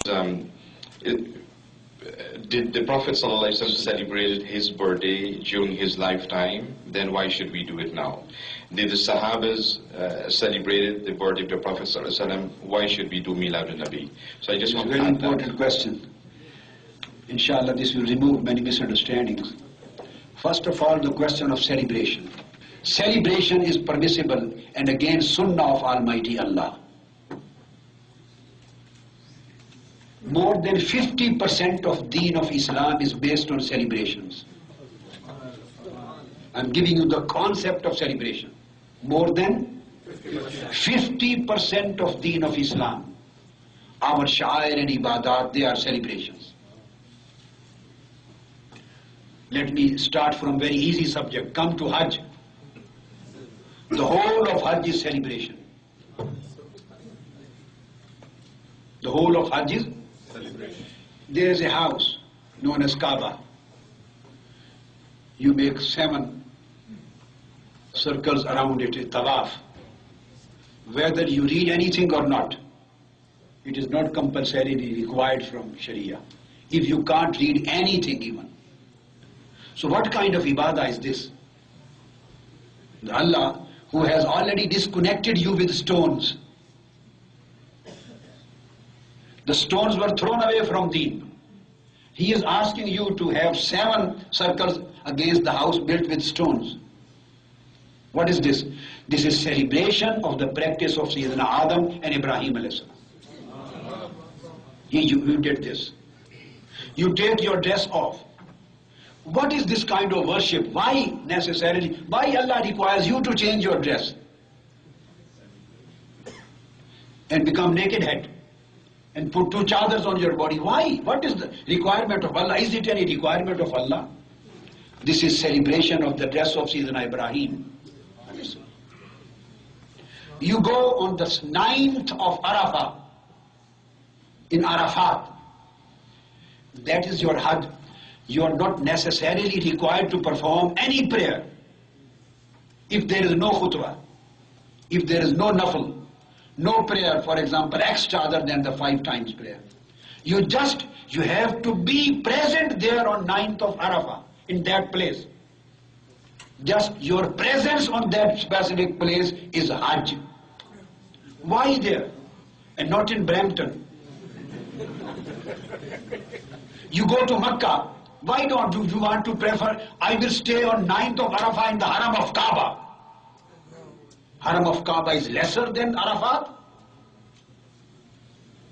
Um, it, did the Prophet ﷺ celebrated his birthday during his lifetime? Then why should we do it now? Did the Sahabas celebrated the birthday of the Prophet ﷺ? Why should we do Milad al-Nabi? So I just want to very important question. Inshallah, this will remove many misunderstandings. First of all, the question of celebration. Celebration is permissible and again sunnah of Almighty Allah. More than 50% of deen of Islam is based on celebrations. I'm giving you the concept of celebration. More than 50% of deen of Islam, our sha'air and ibadat, they are celebrations. Let me start from very easy subject. Come to Hajj. The whole of Hajj is celebration. The whole of Hajj is celebration. There is a house known as Kaaba. You make 7 circles around it, a tawaf. Whether you read anything or not, it is not compulsorily required from Sharia. If you can't read anything even. So what kind of ibadah is this? The Allah who has already disconnected you with stones. The stones were thrown away from deen. He is asking you to have 7 circles against the house built with stones. What is this? This is celebration of the practice of Sayyidina Adam and Ibrahim alayhi salam. You did this. You take your dress off. What is this kind of worship? Why necessarily? Why Allah requires you to change your dress and become naked head and put 2 chadars on your body? Why? What is the requirement of Allah? Is it any requirement of Allah? This is celebration of the dress of Sayyidina Ibrahim. You go on the 9th of Arafah in Arafat. That is your Hajj. You are not necessarily required to perform any prayer. If there is no khutbah, if there is no nafl, no prayer, for example, extra other than the 5 times prayer. You have to be present there on 9th of Arafah, in that place. Just your presence on that specific place is Hajj. Why there? And not in Brampton. You go to Makkah. Why don't you want to prefer, I will stay on 9th of Arafah in the Haram of Kaaba? Haram of Kaaba is lesser than Arafat?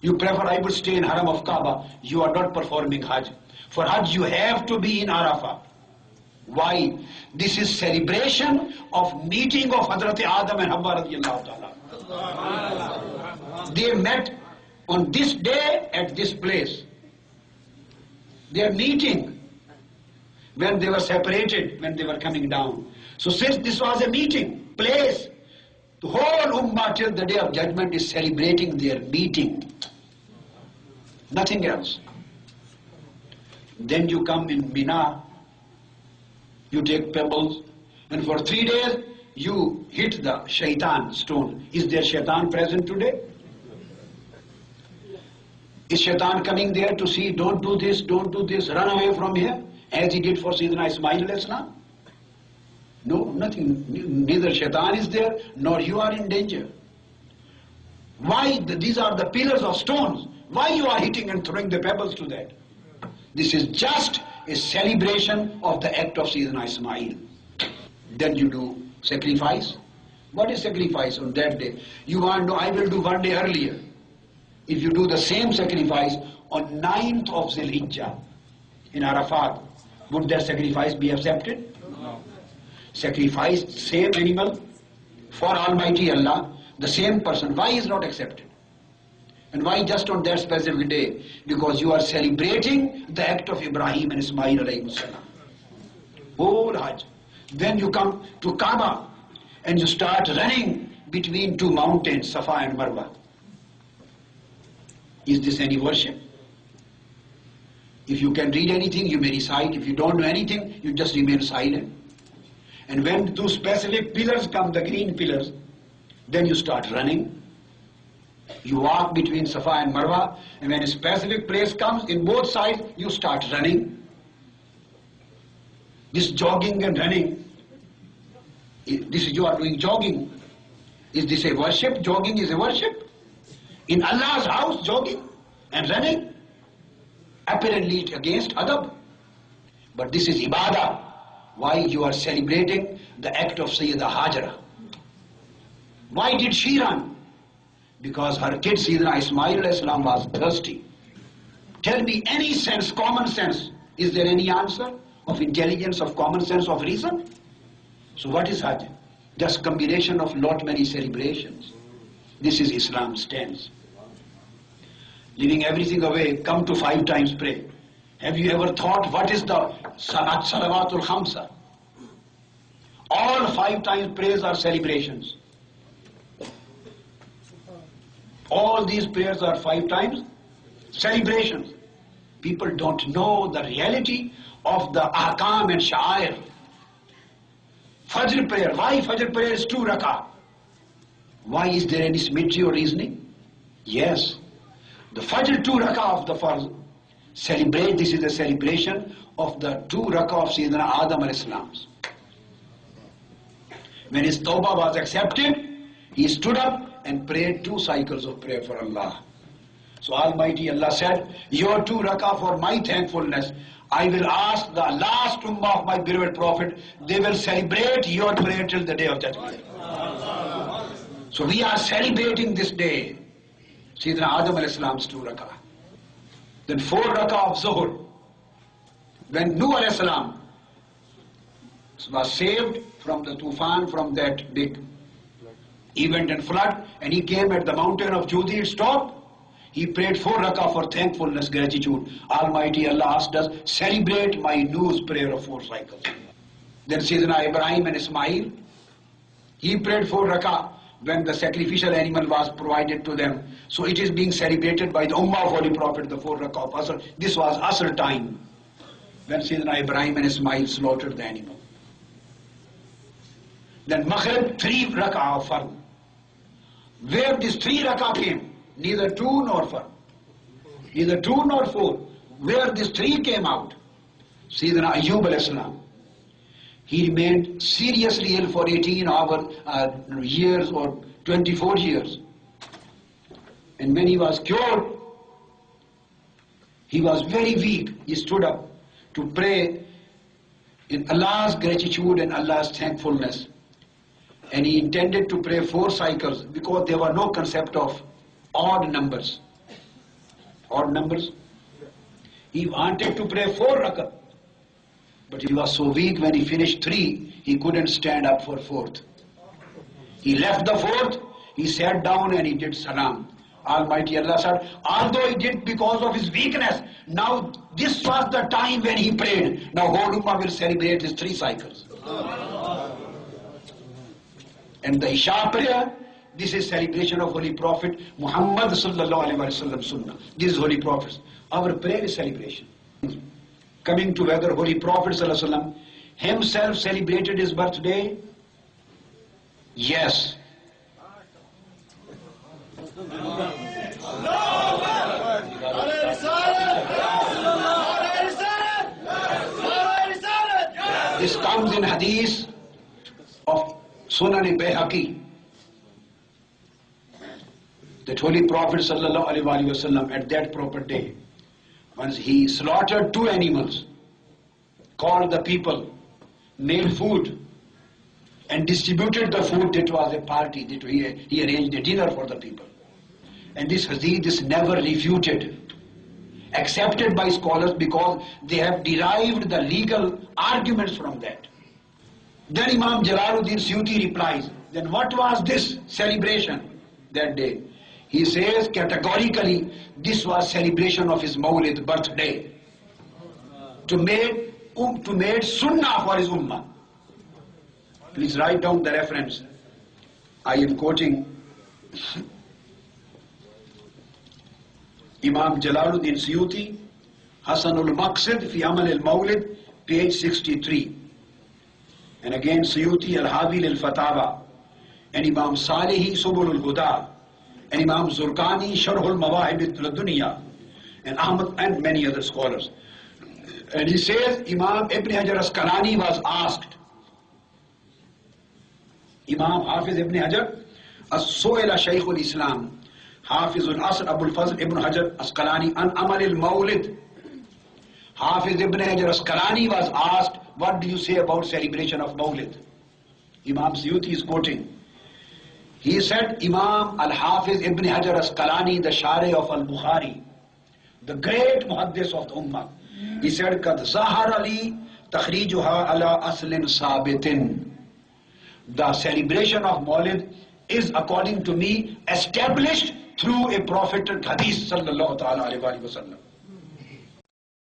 You prefer, I will stay in Haram of Kaaba. You are not performing Hajj. For Hajj you have to be in Arafah. Why? This is celebration of meeting of Hazrat Adam and Hawwa radiyallahu ta'ala. They met on this day at this place. They are meeting when they were separated, when they were coming down. So since this was a meeting place, the whole Ummah till the day of judgment is celebrating their meeting. Nothing else. Then you come in Mina, you take pebbles, and for 3 days you hit the shaitan stone. Is there shaitan present today? Is shaitan coming there to see, don't do this, run away from here, as he did for Sayyidina Ismail alayhi salam? No, nothing. Neither shaitan is there, nor you are in danger. Why? These are the pillars of stones. Why you are hitting and throwing the pebbles to that? This is just a celebration of the act of Sayyidina Ismail. Then you do sacrifice. What is sacrifice on that day? You want to know, I will do 1 day earlier. If you do the same sacrifice on 9th of Zilhijjah in Arafat, would that sacrifice be accepted? No. Sacrifice same animal for Almighty Allah, the same person. Why is not accepted? And why just on that specific day? Because you are celebrating the act of Ibrahim and Ismail alayhi salam. Whole Hajj. Then you come to Kaaba and you start running between 2 mountains, Safa and Marwa. Is this any worship? If you can read anything, you may recite. If you don't know anything, you just remain silent. And when 2 specific pillars come, the green pillars, then you start running. You walk between Safa and Marwa, and when a specific place comes, in both sides, you start running. This jogging and running, you are doing jogging. Is this a worship? Jogging is a worship. In Allah's house, jogging and running, apparently it against adab. But this is ibadah. Why you are celebrating the act of Sayyidah Hajara? Why did she run? Because her kid Sayyidina Ismail as-salam was thirsty. Tell me any sense, common sense. Is there any answer of intelligence, of common sense, of reason? So what is Hajj? Just combination of lot many celebrations. This is Islam's stance. Leaving everything away, come to 5 times pray. Have you ever thought what is the Salawatul Khamsa? All 5 times prayers are celebrations. All these prayers are 5 times celebrations. People don't know the reality of the ahkam and sha'air. Fajr prayer. Why Fajr prayer is 2 rak'ah? Why is there any symmetry or reasoning? Yes. The Fajr 2 rak'ah of the Farz. This is a celebration of the 2 rak'ah of Sayyidina Adam al-Islam's. When his tawbah was accepted, he stood up and prayed 2 cycles of prayer for Allah. So Almighty Allah said, your 2 rak'ah for my thankfulness, I will ask the last ummah of my beloved Prophet, they will celebrate your prayer till the day of judgment. So we are celebrating this day, Sayyidina Adam al-Islam's 2 rak'ah. Then 4 rak'ah of Zuhr. When Nuh al-Salam was saved from the Tufan, from that big event and flood, and he came at the mountain of Judi, stopped. He prayed 4 rak'ah for thankfulness, gratitude. Almighty Allah asked us, celebrate my Nuh's prayer of 4 cycles. Then Sayyidina Ibrahim and Ismail, he prayed 4 rak'ah when the sacrificial animal was provided to them. So it is being celebrated by the Ummah of Holy Prophet, the 4 rak'ah of Asr. This was Asr time, when Sayyidina Ibrahim and Ismail slaughtered the animal. Then Maghrib, 3 rak'ah of Fard. Where this 3 rak'ah came, neither 2 nor 4. Neither 2 nor 4. Where this 3 came out, Sayyidina Ayyub al-Salam, he remained seriously ill for 18 years or 24 years. And when he was cured, he was very weak. He stood up to pray in Allah's gratitude and Allah's thankfulness. And he intended to pray 4 cycles because there were no concept of odd numbers. Odd numbers. He wanted to pray 4 rak'ah. But he was so weak, when he finished 3, he couldn't stand up for 4th. He left the 4th, he sat down and he did salam. Almighty Allah said, although he did because of his weakness, now this was the time when he prayed. Now whole Ummah will celebrate his 3 cycles. And the Isha prayer, this is celebration of Holy Prophet Muhammad sallallahu alaihi wasallam sunnah. This is Holy Prophet. Our prayer is celebration. Coming to whether Holy Prophet sallallahu alaihi wasallam himself celebrated his birthday? Yes. This comes in hadith of Sunan Bayhaqi, that Holy Prophet sallallahu alaihi wasallam at that proper day, once he slaughtered 2 animals, called the people, made food, and distributed the food. That was a party, that he arranged a dinner for the people. And this hadith is never refuted, accepted by scholars, because they have derived the legal arguments from that. Then Imam Jalaluddin Suyuti replies, then what was this celebration that day? He says categorically, this was celebration of his Mawlid, birthday, to make sunnah for his ummah. Please write down the reference. I am quoting Imam Jalaluddin Suyuti, Hasanul Maqsid fi Amal al-Mawlid, page 63. And again Suyuti al-Habil al-Fatawa, and Imam Salihi Subul al-Huda, and Imam Zurkani, Sharhul Mawahib al-Dunya, and Ahmad and many other scholars. And he says Imam Ibn Hajar Asqalani was asked, Imam Hafiz Ibn Hajar, As-Su'ila Shaykh al-Islam, Hafiz al-Asr Abul Fazl Ibn Hajar Asqalani, an Amal al-Mawlid. Hafiz Ibn Hajar Asqalani was asked, what do you say about celebration of Mawlid? Imam Suyuti is quoting. He said, Imam Al-Hafiz Ibn Hajar Asqalani, the Shari of Al-Bukhari, the great muhaddis of the Ummah, he said, Kad Zahar Ali Takhrijuha ala aslin sabitin. The celebration of Mawlid is, according to me, established through a prophetic hadith sallallahu ta'ala alayhi wa sallam.